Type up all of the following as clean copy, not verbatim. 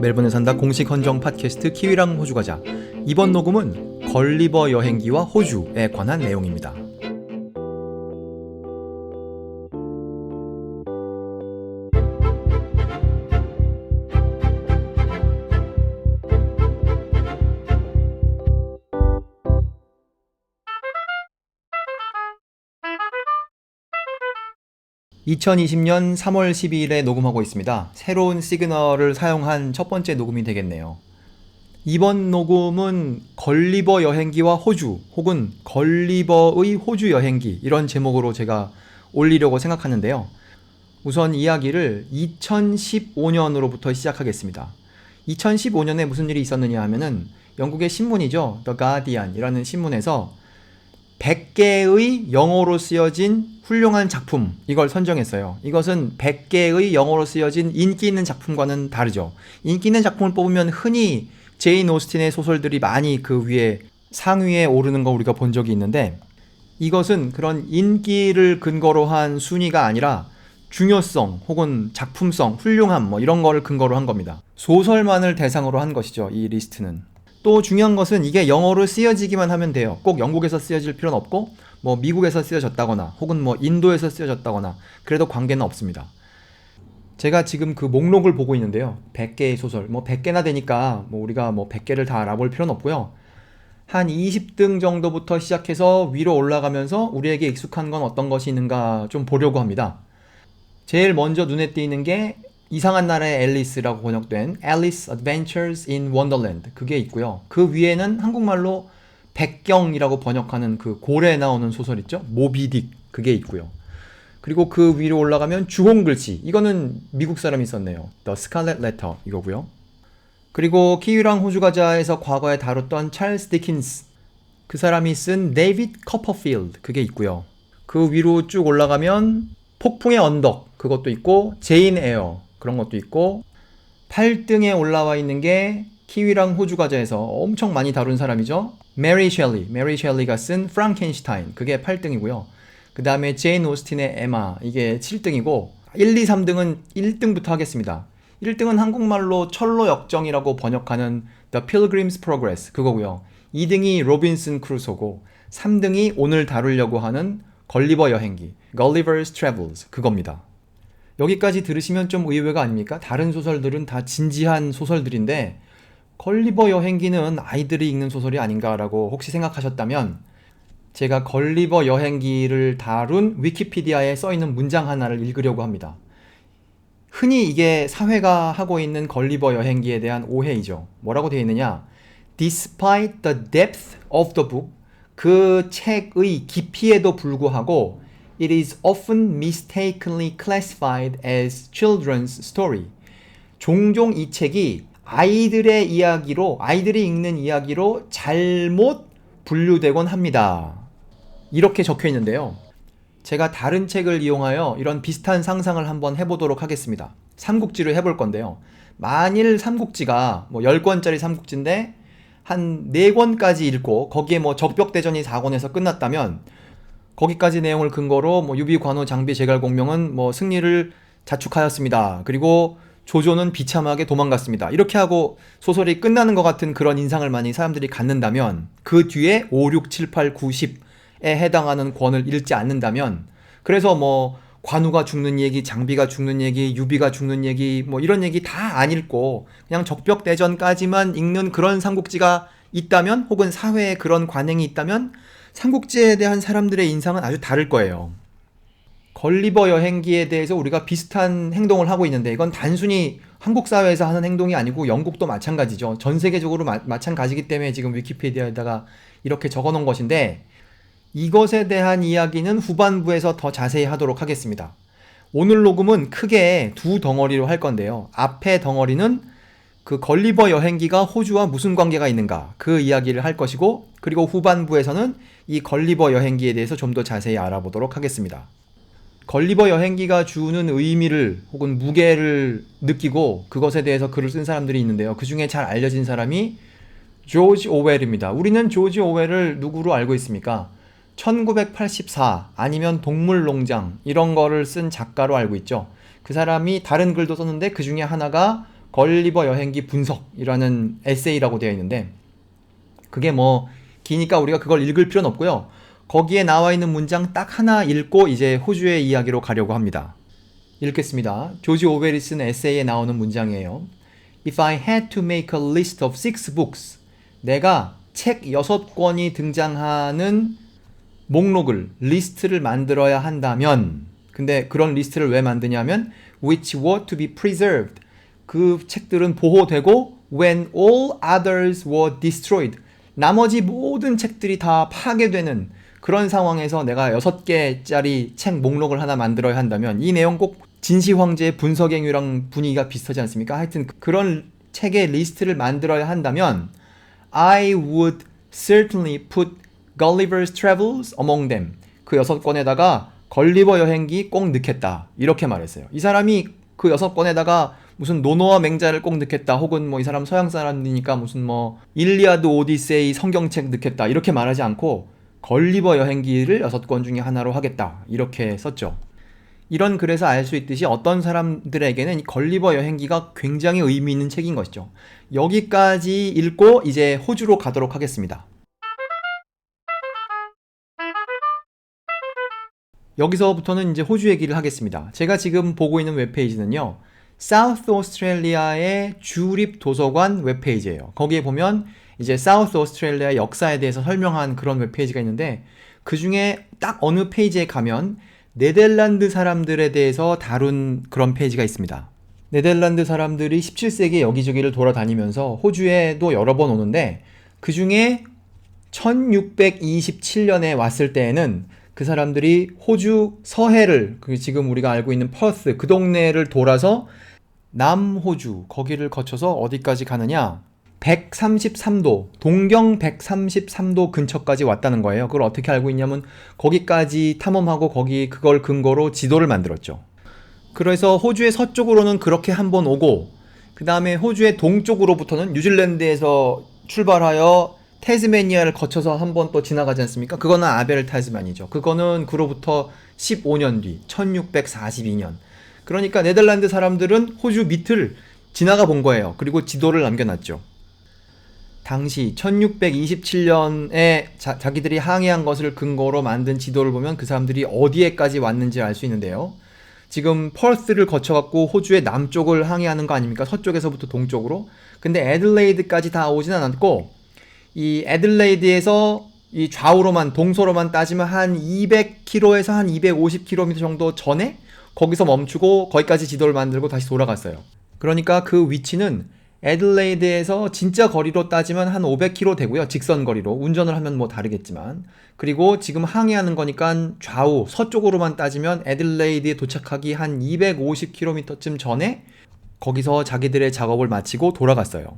멜번에 산다 공식 헌정 팟캐스트 키위랑 호주 가자. 이번 녹음은 걸리버 여행기와 호주에 관한 내용입니다. (2020년 3월 12일에) 녹음하고 있습니다. 새로운 시그널을 사용한 첫 번째 녹음이 되겠네요. 이번 녹음은 걸리버 여행기와 호주 혹은 걸리버의 호주 여행기, 이런 제목으로 제가 올리려고 생각하는데요. 우선 이야기를 2015년으로부터 시작하겠습니다. 2015년에 무슨 일이 있었느냐 하면은 영국의 신문이죠. The Guardian이라는 신문에서 100개의 영어로 쓰여진 훌륭한 작품, 이걸 선정했어요. 이것은 100개의 영어로 쓰여진 인기 있는 작품과는 다르죠. 인기 있는 작품을 뽑으면 흔히 제인 오스틴의 소설들이 많이 그 위에 상위에 오르는 거 우리가 본 적이 있는데, 이것은 그런 인기를 근거로 한 순위가 아니라 중요성 혹은 작품성, 훌륭함 이런 거를 근거로 한 겁니다. 소설만을 대상으로 한 것이죠, 이 리스트는. 또 중요한 것은 이게 영어로 쓰여지기만 하면 돼요. 꼭 영국에서 쓰여질 필요는 없고, 미국에서 쓰여졌다거나 혹은 인도에서 쓰여졌다거나 그래도 관계는 없습니다. 제가 지금 그 목록을 보고 있는데요. 100개의 소설, 100개나 되니까 우리가 100개를 다 알아볼 필요는 없고요. 한 20등 정도부터 시작해서 위로 올라가면서 우리에게 익숙한 건 어떤 것이 있는가 좀 보려고 합니다. 제일 먼저 눈에 띄는 게 이상한 나라의 앨리스라고 번역된 Alice Adventures in Wonderland, 그게 있고요. 그 위에는 한국말로 백경이라고 번역하는 그 고래에 나오는 소설 있죠? 모비딕, 그게 있고요. 그리고 그 위로 올라가면 주홍글씨, 이거는 미국 사람이 썼네요. The Scarlet Letter, 이거고요. 그리고 키위랑 호주 가자에서 과거에 다뤘던 찰스 디킨스, 그 사람이 쓴 데이비드 커퍼필드, 그게 있고요. 그 위로 쭉 올라가면 폭풍의 언덕, 그것도 있고, 제인 에어, 그런 것도 있고, 8등에 올라와 있는 게 키위랑 호주 가자에서 엄청 많이 다룬 사람이죠. 메리 셸리가 쓴 프랑켄슈타인, 그게 8등이고요. 그 다음에 제인 오스틴의 에마, 이게 7등이고 1, 2, 3등은 1등부터 하겠습니다. 1등은 한국말로 철로 역정이라고 번역하는 The Pilgrim's Progress, 그거고요. 2등이 로빈슨 크루소고 3등이 오늘 다루려고 하는 걸리버 여행기, Gulliver's Travels, 그겁니다. 여기까지 들으시면 좀 의외가 아닙니까? 다른 소설들은 다 진지한 소설들인데 걸리버 여행기는 아이들이 읽는 소설이 아닌가라고 혹시 생각하셨다면, 제가 걸리버 여행기를 다룬 위키피디아에 써있는 문장 하나를 읽으려고 합니다. 흔히 이게 사회가 하고 있는 걸리버 여행기에 대한 오해이죠. 뭐라고 되어 있느냐? Despite the depth of the book, 그 책의 깊이에도 불구하고 It is often mistakenly classified as children's story. 종종 이 책이 아이들의 이야기로, 아이들이 읽는 이야기로 잘못 분류되곤 합니다. 이렇게 적혀 있는데요. 제가 다른 책을 이용하여 이런 비슷한 상상을 한번 해보도록 하겠습니다. 삼국지를 해볼 건데요. 만일 삼국지가 10권짜리 삼국지인데 한 4권까지 읽고 거기에 적벽대전이 4권에서 끝났다면, 거기까지 내용을 근거로 유비, 관우, 장비, 제갈, 공명은 승리를 자축하였습니다. 그리고 조조는 비참하게 도망갔습니다. 이렇게 하고 소설이 끝나는 것 같은 그런 인상을 많이 사람들이 갖는다면, 그 뒤에 5, 6, 7, 8, 9, 10에 해당하는 권을 읽지 않는다면, 그래서 관우가 죽는 얘기, 장비가 죽는 얘기, 유비가 죽는 얘기, 이런 얘기 다 안 읽고 그냥 적벽대전까지만 읽는 그런 삼국지가 있다면, 혹은 사회에 그런 관행이 있다면 삼국지에 대한 사람들의 인상은 아주 다를 거예요. 걸리버 여행기에 대해서 우리가 비슷한 행동을 하고 있는데, 이건 단순히 한국 사회에서 하는 행동이 아니고 영국도 마찬가지죠. 전 세계적으로 마찬가지기 때문에 지금 위키피디아에다가 이렇게 적어 놓은 것인데, 이것에 대한 이야기는 후반부에서 더 자세히 하도록 하겠습니다. 오늘 녹음은 크게 두 덩어리로 할 건데요. 앞에 덩어리는 그 걸리버 여행기가 호주와 무슨 관계가 있는가, 그 이야기를 할 것이고, 그리고 후반부에서는 이 걸리버 여행기에 대해서 좀 더 자세히 알아보도록 하겠습니다. 걸리버 여행기가 주는 의미를 혹은 무게를 느끼고 그것에 대해서 글을 쓴 사람들이 있는데요. 그 중에 잘 알려진 사람이 조지 오웰입니다. 우리는 조지 오웰을 누구로 알고 있습니까? 1984 아니면 동물농장, 이런 거를 쓴 작가로 알고 있죠. 그 사람이 다른 글도 썼는데 그 중에 하나가 걸리버 여행기 분석이라는 에세이라고 되어 있는데, 그게 뭐 기니까 우리가 그걸 읽을 필요는 없고요. 거기에 나와 있는 문장 딱 하나 읽고 이제 호주의 이야기로 가려고 합니다. 읽겠습니다. 조지 오웰이 쓴 에세이에 나오는 문장이에요. If I had to make a list of 6 books, 내가 책 6권이 등장하는 목록을, 리스트를 만들어야 한다면, 근데 그런 리스트를 왜 만드냐면 which were to be preserved, 그 책들은 보호되고 when all others were destroyed, 나머지 모든 책들이 다 파괴되는 그런 상황에서 내가 6개짜리 책 목록을 하나 만들어야 한다면, 이 내용 꼭 진시황제의 분석행위랑 분위기가 비슷하지 않습니까? 하여튼 그런 책의 리스트를 만들어야 한다면 I would certainly put Gulliver's Travels among them. 그 6권에다가 걸리버 여행기 꼭 넣겠다, 이렇게 말했어요. 이 사람이 그 6권에다가 무슨 노노와 맹자를 꼭 넣겠다, 혹은 뭐 이 사람 서양 사람이니까 무슨 뭐 일리아드 오디세이 성경책 넣겠다, 이렇게 말하지 않고 걸리버 여행기를 6권 중에 하나로 하겠다, 이렇게 썼죠. 이런 글에서 알 수 있듯이 어떤 사람들에게는 이 걸리버 여행기가 굉장히 의미 있는 책인 것이죠. 여기까지 읽고 이제 호주로 가도록 하겠습니다. 여기서부터는 이제 호주 얘기를 하겠습니다. 제가 지금 보고 있는 웹페이지는요, 사우스 오스트레일리아의 주립 도서관 웹페이지예요. 거기에 보면 이제 사우스 오스트레일리아 역사에 대해서 설명한 그런 웹페이지가 있는데, 그 중에 딱 어느 페이지에 가면 네덜란드 사람들에 대해서 다룬 그런 페이지가 있습니다. 네덜란드 사람들이 17세기 여기저기를 돌아다니면서 호주에도 여러 번 오는데, 그 중에 1627년에 왔을 때에는 그 사람들이 호주 서해를, 지금 우리가 알고 있는 퍼스 그 동네를 돌아서 남호주 거기를 거쳐서 어디까지 가느냐, 133도, 동경 133도 근처까지 왔다는 거예요. 그걸 어떻게 알고 있냐면 거기까지 탐험하고 그걸 근거로 지도를 만들었죠. 그래서 호주의 서쪽으로는 그렇게 한번 오고, 그 다음에 호주의 동쪽으로부터는 뉴질랜드에서 출발하여 태즈메니아를 거쳐서 한번 또 지나가지 않습니까? 그거는 아벨 타즈만이죠. 그거는 그로부터 15년 뒤 1642년. 그러니까 네덜란드 사람들은 호주 밑을 지나가 본 거예요. 그리고 지도를 남겨놨죠. 당시 1627년에 자기들이 항해한 것을 근거로 만든 지도를 보면 그 사람들이 어디에까지 왔는지 알 수 있는데요. 지금 퍼스를 거쳐갖고 호주의 남쪽을 항해하는 거 아닙니까? 서쪽에서부터 동쪽으로. 근데 애들레이드까지 다 오진 않았고, 이 애들레이드에서 이 좌우로만, 동서로만 따지면 한 200km에서 한 250km 정도 전에 거기서 멈추고 거기까지 지도를 만들고 다시 돌아갔어요. 그러니까 그 위치는 애들레이드에서 진짜 거리로 따지면 한 500km 되고요. 직선 거리로. 운전을 하면 뭐 다르겠지만. 그리고 지금 항해하는 거니까 좌우, 서쪽으로만 따지면 애들레이드에 도착하기 한 250km쯤 전에 거기서 자기들의 작업을 마치고 돌아갔어요.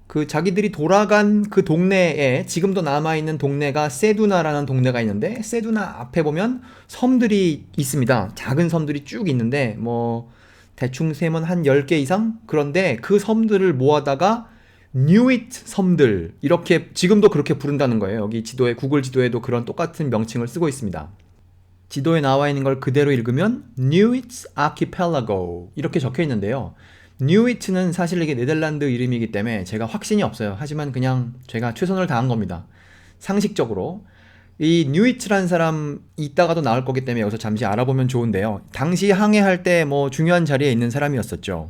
그 자기들이 돌아간 그 동네에 지금도 남아있는 동네가 세두나라는 동네가 있는데, 세두나 앞에 보면 섬들이 있습니다. 작은 섬들이 쭉 있는데 뭐 대충 세면 한 10개 이상? 그런데 그 섬들을 모아다가 뉴잇 섬들, 이렇게 지금도 그렇게 부른다는 거예요. 여기 지도에, 구글 지도에도 그런 똑같은 명칭을 쓰고 있습니다. 지도에 나와 있는 걸 그대로 읽으면 뉴잇 아키펠라고 이렇게 적혀 있는데요. 뉴이트는 사실 이게 네덜란드 이름이기 때문에 제가 확신이 없어요. 하지만 그냥 제가 최선을 다한 겁니다. 상식적으로 이 뉴이트라는 사람 이따가도 나올 거기 때문에 여기서 잠시 알아보면 좋은데요. 당시 항해할 때 뭐 중요한 자리에 있는 사람이었었죠.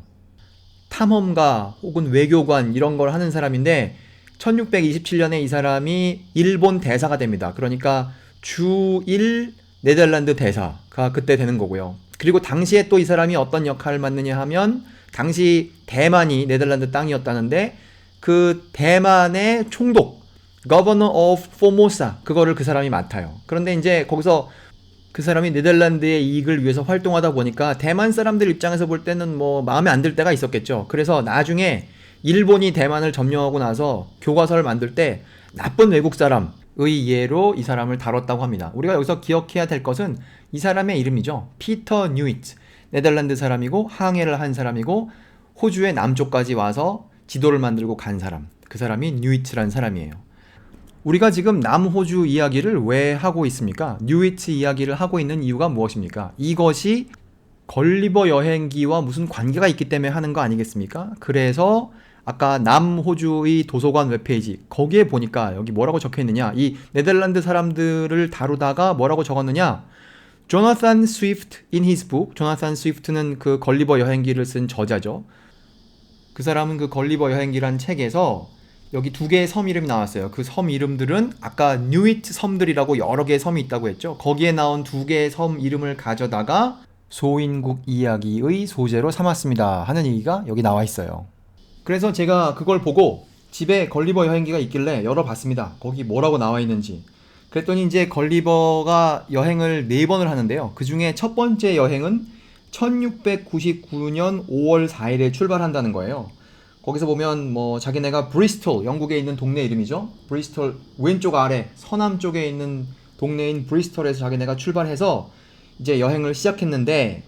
탐험가 혹은 외교관 이런 걸 하는 사람인데 1627년에 이 사람이 일본 대사가 됩니다. 그러니까 주1 네덜란드 대사가 그때 되는 거고요. 그리고 당시에 또 이 사람이 어떤 역할을 맡느냐 하면, 당시 대만이 네덜란드 땅이었다는데 그 대만의 총독, Governor of Formosa, 그거를 그 사람이 맡아요. 그런데 이제 거기서 그 사람이 네덜란드의 이익을 위해서 활동하다 보니까 대만 사람들 입장에서 볼 때는 뭐 마음에 안 들 때가 있었겠죠. 그래서 나중에 일본이 대만을 점령하고 나서 교과서를 만들 때 나쁜 외국 사람의 예로 이 사람을 다뤘다고 합니다. 우리가 여기서 기억해야 될 것은 이 사람의 이름이죠. 피터 뉴이트. 네덜란드 사람이고 항해를 한 사람이고 호주의 남쪽까지 와서 지도를 만들고 간 사람. 그 사람이 뉴이트라는 사람이에요. 우리가 지금 남호주 이야기를 왜 하고 있습니까? 뉴이트 이야기를 하고 있는 이유가 무엇입니까? 이것이 걸리버 여행기와 무슨 관계가 있기 때문에 하는 거 아니겠습니까? 그래서 아까 남호주의 도서관 웹페이지 거기에 보니까 여기 뭐라고 적혀 있느냐, 이 네덜란드 사람들을 다루다가 뭐라고 적었느냐, 조나산 스위프트 in his book. 조나산 스위프트는 그 걸리버 여행기를 쓴 저자죠. 그 사람은 그 걸리버 여행기란 책에서 여기 두 개의 섬 이름이 나왔어요. 그 섬 이름들은 아까 뉴이트 섬들이라고 여러 개의 섬이 있다고 했죠. 거기에 나온 두 개의 섬 이름을 가져다가 소인국 이야기의 소재로 삼았습니다 하는 얘기가 여기 나와 있어요. 그래서 제가 그걸 보고 집에 걸리버 여행기가 있길래 열어봤습니다. 거기 뭐라고 나와 있는지. 그랬더니 이제 걸리버가 여행을 4번을 하는데요. 그 중에 첫 번째 여행은 1699년 5월 4일에 출발한다는 거예요. 거기서 보면 뭐 자기네가 브리스톨, 영국에 있는 동네 이름이죠. 브리스톨 왼쪽 아래 서남 쪽에 있는 동네인 브리스톨에서 자기네가 출발해서 이제 여행을 시작했는데,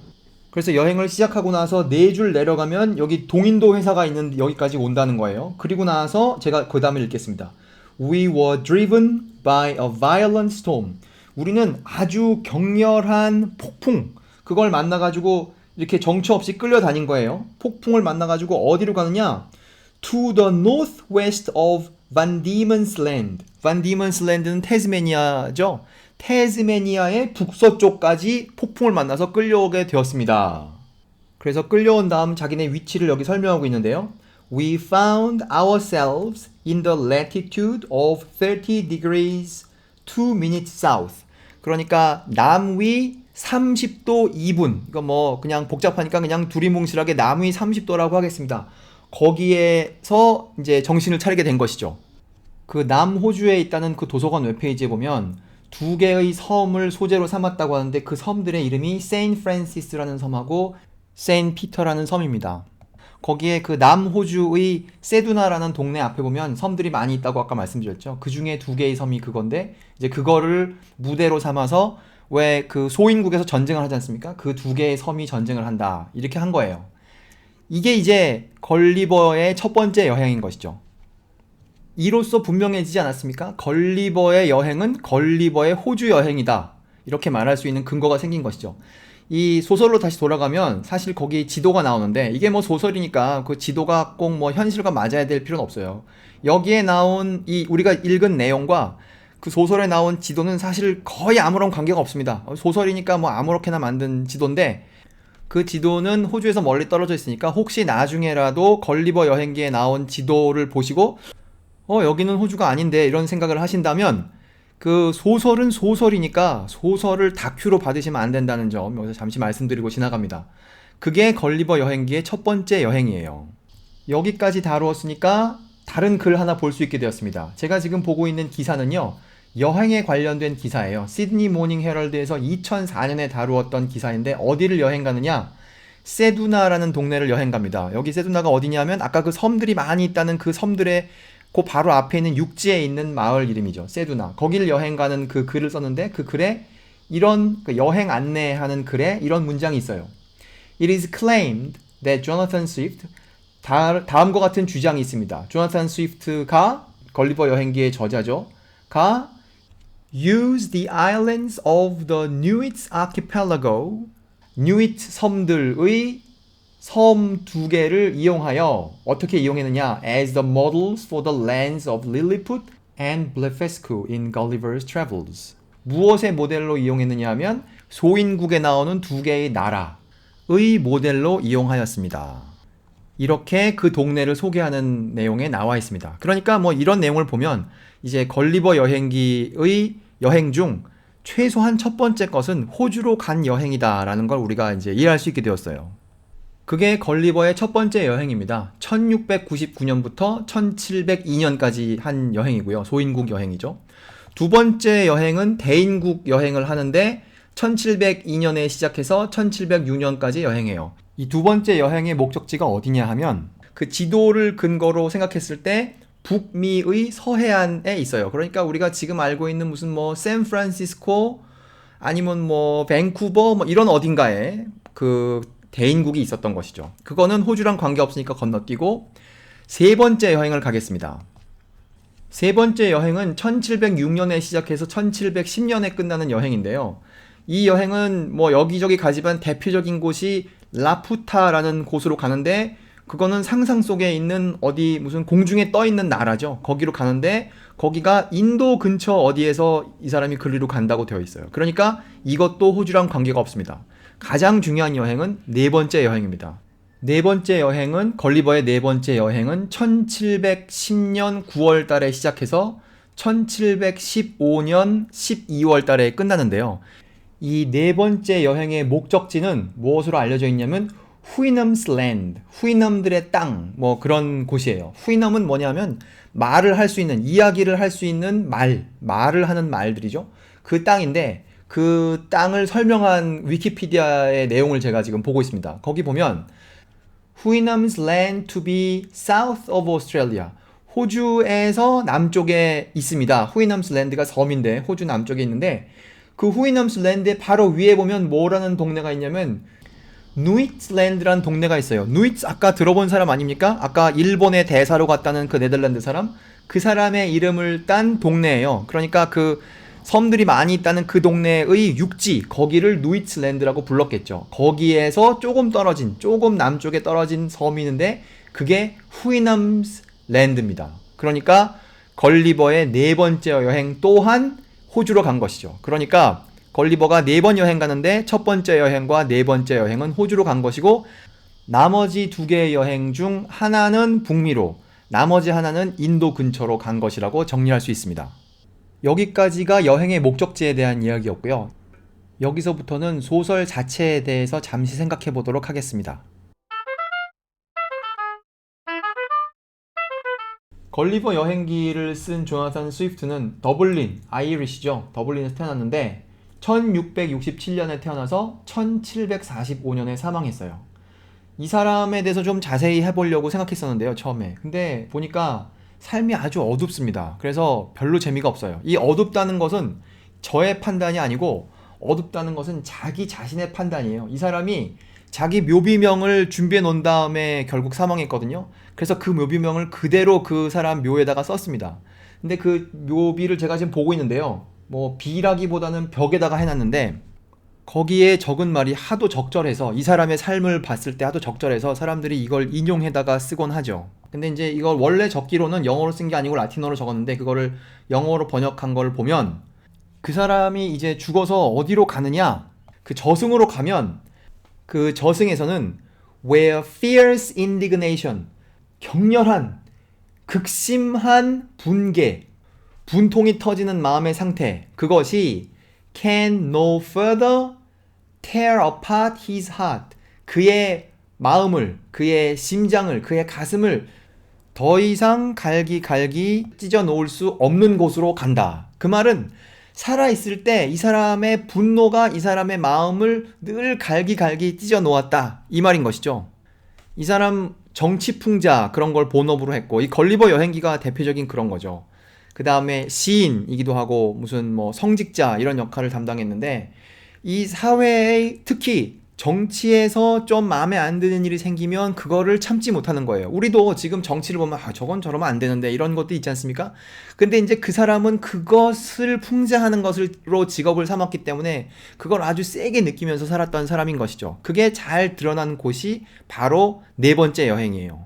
그래서 여행을 시작하고 나서 4줄 내려가면 여기 동인도 회사가 있는 여기까지 온다는 거예요. 그리고 나서 제가 그 다음에 읽겠습니다. We were driven by a violent storm. 우리는 아주 격렬한 폭풍, 그걸 만나가지고 이렇게 정처 없이 끌려다닌 거예요. 폭풍을 만나가지고 어디로 가느냐? To the northwest of Van Diemen's Land. Van Diemen's Land는 태즈메니아죠. 태즈메니아의 북서쪽까지 폭풍을 만나서 끌려오게 되었습니다. 그래서 끌려온 다음 자기네 위치를 여기 설명하고 있는데요. We found ourselves in the latitude of 30 degrees 2 minutes south. 그러니까 남위 30도 2분. 이거 뭐 그냥 복잡하니까 그냥 두리뭉실하게 남위 30도라고 하겠습니다. 거기에서 이제 정신을 차리게 된 것이죠. 그 남호주에 있다는 그 도서관 웹페이지에 보면 두 개의 섬을 소재로 삼았다고 하는데 그 섬들의 이름이 세인 프란시스라는 섬하고 세인 피터라는 섬입니다. 거기에 그 남호주의 세두나라는 동네 앞에 보면 섬들이 많이 있다고 아까 말씀드렸죠. 그 중에 두 개의 섬이 그건데 이제 그거를 무대로 삼아서 왜 그 소인국에서 전쟁을 하지 않습니까? 그 두 개의 섬이 전쟁을 한다. 이렇게 한 거예요. 이게 이제 걸리버의 첫 번째 여행인 것이죠. 이로써 분명해지지 않았습니까? 걸리버의 여행은 걸리버의 호주 여행이다. 이렇게 말할 수 있는 근거가 생긴 것이죠. 이 소설로 다시 돌아가면 사실 거기 지도가 나오는데 이게 뭐 소설이니까 그 지도가 꼭 뭐 현실과 맞아야 될 필요는 없어요. 여기에 나온 이 우리가 읽은 내용과 그 소설에 나온 지도는 사실 거의 아무런 관계가 없습니다. 소설이니까 뭐 아무렇게나 만든 지도인데 그 지도는 호주에서 멀리 떨어져 있으니까 혹시 나중에라도 걸리버 여행기에 나온 지도를 보시고 여기는 호주가 아닌데 이런 생각을 하신다면 그 소설은 소설이니까 소설을 다큐로 받으시면 안 된다는 점 여기서 잠시 말씀드리고 지나갑니다. 그게 걸리버 여행기의 첫 번째 여행이에요. 여기까지 다루었으니까 다른 글 하나 볼 수 있게 되었습니다. 제가 지금 보고 있는 기사는요, 여행에 관련된 기사예요. 시드니 모닝 헤럴드에서 2004년에 다루었던 기사인데 어디를 여행 가느냐? 세두나라는 동네를 여행 갑니다. 여기 세두나가 어디냐면 아까 그 섬들이 많이 있다는 그 섬들의 그 바로 앞에 있는 육지에 있는 마을 이름이죠. 세두나. 거기를 여행 가는 그 글을 썼는데 그 글에 이런 그 여행 안내하는 글에 이런 문장이 있어요. It is claimed that Jonathan Swift, 다음과 같은 주장이 있습니다. 조나탄 스위프트가 걸리버 여행기의 저자죠. 가 use the islands of the Nuits archipelago, 뉴이트 섬들의 섬 두 개를 이용하여 어떻게 이용했느냐? As the models for the lands of Lilliput and Blefuscu in Gulliver's Travels. 무엇의 모델로 이용했느냐 하면 소인국에 나오는 두 개의 나라의 모델로 이용하였습니다. 이렇게 그 동네를 소개하는 내용에 나와 있습니다. 그러니까 뭐 이런 내용을 보면 이제 걸리버 여행기의 여행 중 최소한 첫 번째 것은 호주로 간 여행이다라는 걸 우리가 이제 이해할 수 있게 되었어요. 그게 걸리버의 첫 번째 여행입니다. 1699년부터 1702년까지 한 여행이고요. 소인국 여행이죠. 두 번째 여행은 대인국 여행을 하는데 1702년에 시작해서 1706년까지 여행해요. 이 두 번째 여행의 목적지가 어디냐 하면 그 지도를 근거로 생각했을 때 북미의 서해안에 있어요. 그러니까 우리가 지금 알고 있는 무슨 뭐 샌프란시스코 아니면 뭐 밴쿠버 뭐 이런 어딘가에 그 대인국이 있었던 것이죠. 그거는 호주랑 관계없으니까 건너뛰고 세 번째 여행을 가겠습니다. 세 번째 여행은 1706년에 시작해서 1710년에 끝나는 여행인데요. 이 여행은 뭐 여기저기 가지만 대표적인 곳이 라푸타라는 곳으로 가는데 그거는 상상 속에 있는 어디 무슨 공중에 떠 있는 나라죠. 거기로 가는데 거기가 인도 근처 어디에서 이 사람이 그리로 간다고 되어 있어요. 그러니까 이것도 호주랑 관계가 없습니다. 가장 중요한 여행은 네 번째 여행입니다. 네 번째 여행은 걸리버의 네 번째 여행은 1710년 9월 달에 시작해서 1715년 12월 달에 끝나는데요. 이 네 번째 여행의 목적지는 무엇으로 알려져 있냐면 후이넘스 랜드, 후이넘들의 땅, 뭐 그런 곳이에요. 후이넘은 뭐냐면 말을 할 수 있는, 이야기를 할 수 있는 말을 하는 말들이죠. 그 땅인데 그 땅을 설명한 위키피디아의 내용을 제가 지금 보고 있습니다. 거기 보면 후이넘's land to be south of Australia. 호주에서 남쪽에 있습니다. 후이넘스 랜드가 섬인데 호주 남쪽에 있는데 그 후이넘스 랜드의 바로 위에 보면 뭐라는 동네가 있냐면 누이츠랜드라는 동네가 있어요. 누이츠 아까 들어본 사람 아닙니까? 아까 일본의 대사로 갔다는 그 네덜란드 사람? 그 사람의 이름을 딴 동네예요. 그러니까 그 섬들이 많이 있다는 그 동네의 육지, 거기를 누이츠랜드라고 불렀겠죠. 거기에서 조금 떨어진, 조금 남쪽에 떨어진 섬이 있는데 그게 후이넘스 랜드입니다. 그러니까 걸리버의 네 번째 여행 또한 호주로 간 것이죠. 그러니까 걸리버가 4번 여행 가는데 첫 번째 여행과 네 번째 여행은 호주로 간 것이고 나머지 두 개의 여행 중 하나는 북미로, 나머지 하나는 인도 근처로 간 것이라고 정리할 수 있습니다. 여기까지가 여행의 목적지에 대한 이야기였고요. 여기서부터는 소설 자체에 대해서 잠시 생각해 보도록 하겠습니다. 걸리버 여행기를 쓴 조나산 스위프트는 더블린, 아이리시죠. 더블린에서 태어났는데 1667년에 태어나서 1745년에 사망했어요. 이 사람에 대해서 좀 자세히 해보려고 생각했었는데요, 처음에. 근데 보니까 삶이 아주 어둡습니다. 그래서 별로 재미가 없어요. 이 어둡다는 것은 저의 판단이 아니고 어둡다는 것은 자기 자신의 판단이에요. 이 사람이 자기 묘비명을 준비해 놓은 다음에 결국 사망했거든요. 그래서 그 묘비명을 그대로 그 사람 묘에다가 썼습니다. 근데 그 묘비를 제가 지금 보고 있는데요. 뭐 비라기보다는 벽에다가 해놨는데 거기에 적은 말이 하도 적절해서 이 사람의 삶을 봤을 때 하도 적절해서 사람들이 이걸 인용해다가 쓰곤 하죠. 근데 이제 이걸 원래 적기로는 영어로 쓴 게 아니고 라틴어로 적었는데 그거를 영어로 번역한 걸 보면 그 사람이 이제 죽어서 어디로 가느냐, 그 저승으로 가면 그 저승에서는 where fierce indignation, 격렬한 극심한 분개, 분통이 터지는 마음의 상태, 그것이 can no further tear apart his heart, 그의 마음을, 그의 심장을, 그의 가슴을 더 이상 갈기갈기 찢어 놓을 수 없는 곳으로 간다. 그 말은 살아있을 때 이 사람의 분노가 이 사람의 마음을 늘 갈기갈기 찢어 놓았다, 이 말인 것이죠. 이 사람 정치풍자 그런 걸 본업으로 했고 이 걸리버 여행기가 대표적인 그런 거죠. 그 다음에 시인이기도 하고 무슨 뭐 성직자 이런 역할을 담당했는데 이 사회의 특히 정치에서 좀 마음에 안 드는 일이 생기면 그거를 참지 못하는 거예요. 우리도 지금 정치를 보면 저건 저러면 안 되는데 이런 것도 있지 않습니까? 근데 이제 그 사람은 그것을 풍자하는 것으로 직업을 삼았기 때문에 그걸 아주 세게 느끼면서 살았던 사람인 것이죠. 그게 잘 드러난 곳이 바로 네 번째 여행이에요.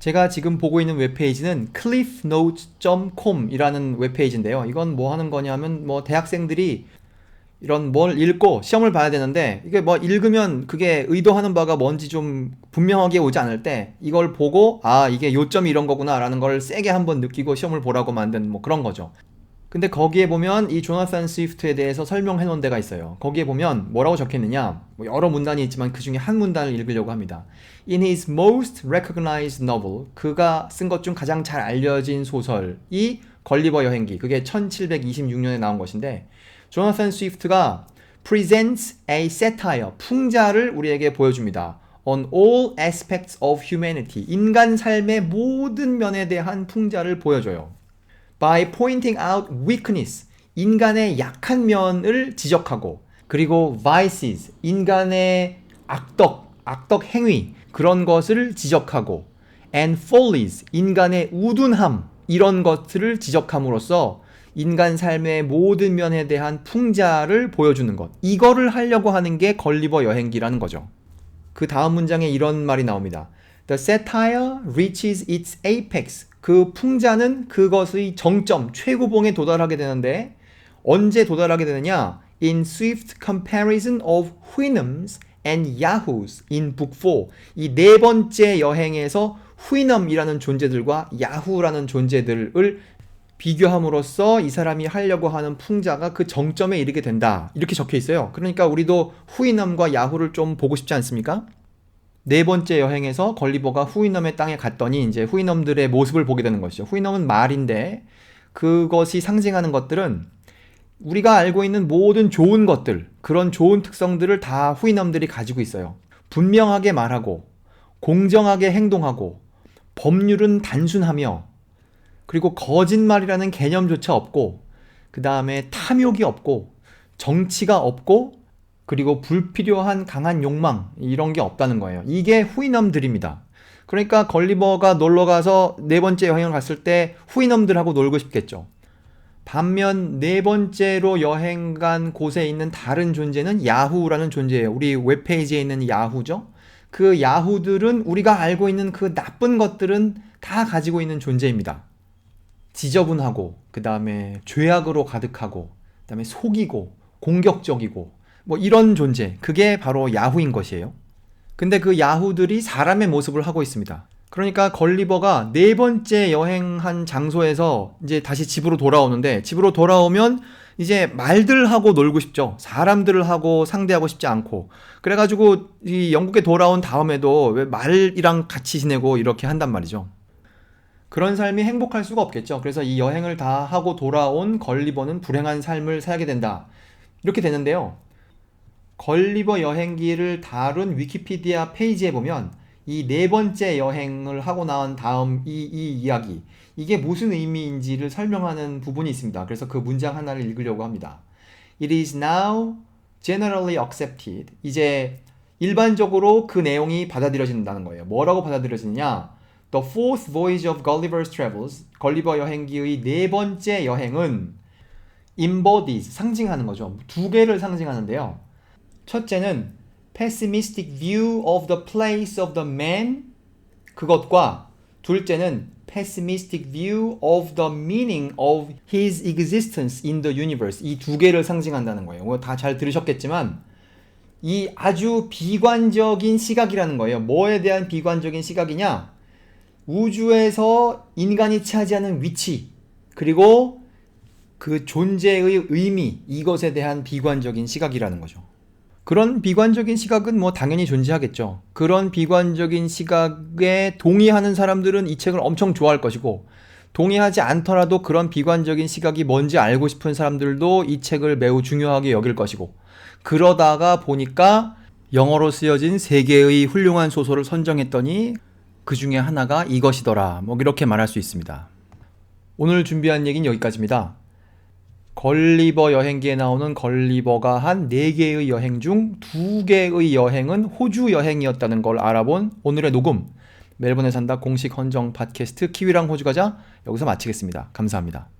제가 지금 보고 있는 웹페이지는 cliffnotes.com 이라는 웹페이지인데요. 이건 뭐 하는 거냐면 뭐 대학생들이 이런 뭘 읽고 시험을 봐야 되는데 이게 뭐 읽으면 그게 의도하는 바가 뭔지 좀 분명하게 오지 않을 때 이걸 보고 아 이게 요점이 이런 거구나 라는 걸 세게 한번 느끼고 시험을 보라고 만든 뭐 그런 거죠. 근데 거기에 보면 이 조나산 스위프트에 대해서 설명해 놓은 데가 있어요. 거기에 보면 뭐라고 적혀있느냐, 뭐 여러 문단이 있지만 그 중에 한 문단을 읽으려고 합니다. In his most recognized novel, 그가 쓴 것 중 가장 잘 알려진 소설이 걸리버 여행기, 그게 1726년에 나온 것인데 조나산 스위프트가 presents a satire, 풍자를 우리에게 보여줍니다. On all aspects of humanity, 인간 삶의 모든 면에 대한 풍자를 보여줘요. By pointing out weakness, 인간의 약한 면을 지적하고, 그리고 vices, 인간의 악덕 행위, 그런 것을 지적하고, and follies, 인간의 우둔함, 이런 것들을 지적함으로써 인간 삶의 모든 면에 대한 풍자를 보여주는 것. 이거를 하려고 하는 게 걸리버 여행기라는 거죠. 그 다음 문장에 이런 말이 나옵니다. The satire reaches its apex. 그 풍자는 그것의 정점, 최고봉에 도달하게 되는데 언제 도달하게 되느냐? In swift comparison of Houyhnhnms and Yahoos in Book 4. 이 네 번째 여행에서 후이넘이라는 존재들과 야후라는 존재들을 비교함으로써 이 사람이 하려고 하는 풍자가 그 정점에 이르게 된다. 이렇게 적혀 있어요. 그러니까 우리도 후이넘과 야후를 좀 보고 싶지 않습니까? 네 번째 여행에서 걸리버가 후이넘의 땅에 갔더니 이제 후이넘들의 모습을 보게 되는 것이죠. 후이넘은 말인데 그것이 상징하는 것들은 우리가 알고 있는 모든 좋은 것들, 그런 좋은 특성들을 다 후이넘들이 가지고 있어요. 분명하게 말하고, 공정하게 행동하고, 법률은 단순하며, 그리고 거짓말이라는 개념조차 없고, 그 다음에 탐욕이 없고, 정치가 없고, 그리고 불필요한 강한 욕망, 이런 게 없다는 거예요. 이게 후이넘들입니다. 그러니까 걸리버가 놀러가서 네 번째 여행을 갔을 때 후이넘들하고 놀고 싶겠죠. 반면 네 번째로 여행 간 곳에 있는 다른 존재는 야후라는 존재예요. 우리 웹페이지에 있는 야후죠. 그 야후들은 우리가 알고 있는 그 나쁜 것들은 다 가지고 있는 존재입니다. 지저분하고, 그 다음에 죄악으로 가득하고, 그 다음에 속이고, 공격적이고, 뭐 이런 존재. 그게 바로 야후인 것이에요. 근데 그 야후들이 사람의 모습을 하고 있습니다. 그러니까 걸리버가 네 번째 여행한 장소에서 이제 다시 집으로 돌아오는데, 집으로 돌아오면 이제 말들하고 놀고 싶죠. 사람들을 하고 상대하고 싶지 않고. 그래가지고 이 영국에 돌아온 다음에도 왜 말이랑 같이 지내고 이렇게 한단 말이죠. 그런 삶이 행복할 수가 없겠죠. 그래서 이 여행을 다 하고 돌아온 걸리버는 불행한 삶을 살게 된다. 이렇게 되는데요. 걸리버 여행기를 다룬 위키피디아 페이지에 보면 이 네 번째 여행을 하고 나온 다음 이 이야기, 이게 무슨 의미인지를 설명하는 부분이 있습니다. 그래서 그 문장 하나를 읽으려고 합니다. It is now generally accepted. 이제 일반적으로 그 내용이 받아들여진다는 거예요. 뭐라고 받아들여지느냐? The fourth voyage of Gulliver's Travels, 걸리버 여행기의 네 번째 여행은 embodies, 상징하는 거죠. 두 개를 상징하는데요. 첫째는 pessimistic view of the place of the man, 그것과 둘째는 pessimistic view of the meaning of his existence in the universe. 이 두 개를 상징한다는 거예요. 다 잘 들으셨겠지만 이 아주 비관적인 시각이라는 거예요. 뭐에 대한 비관적인 시각이냐? 우주에서 인간이 차지하는 위치, 그리고 그 존재의 의미, 이것에 대한 비관적인 시각이라는 거죠. 그런 비관적인 시각은 뭐 당연히 존재하겠죠. 그런 비관적인 시각에 동의하는 사람들은 이 책을 엄청 좋아할 것이고, 동의하지 않더라도 그런 비관적인 시각이 뭔지 알고 싶은 사람들도 이 책을 매우 중요하게 여길 것이고, 그러다가 보니까 영어로 쓰여진 3개의 훌륭한 소설을 선정했더니 그 중에 하나가 이것이더라. 뭐 이렇게 말할 수 있습니다. 오늘 준비한 얘기는 여기까지입니다. 걸리버 여행기에 나오는 걸리버가 한 4개의 여행 중 2개의 여행은 호주 여행이었다는 걸 알아본 오늘의 녹음, 멜번에 산다 공식 헌정 팟캐스트 키위랑 호주 가자, 여기서 마치겠습니다. 감사합니다.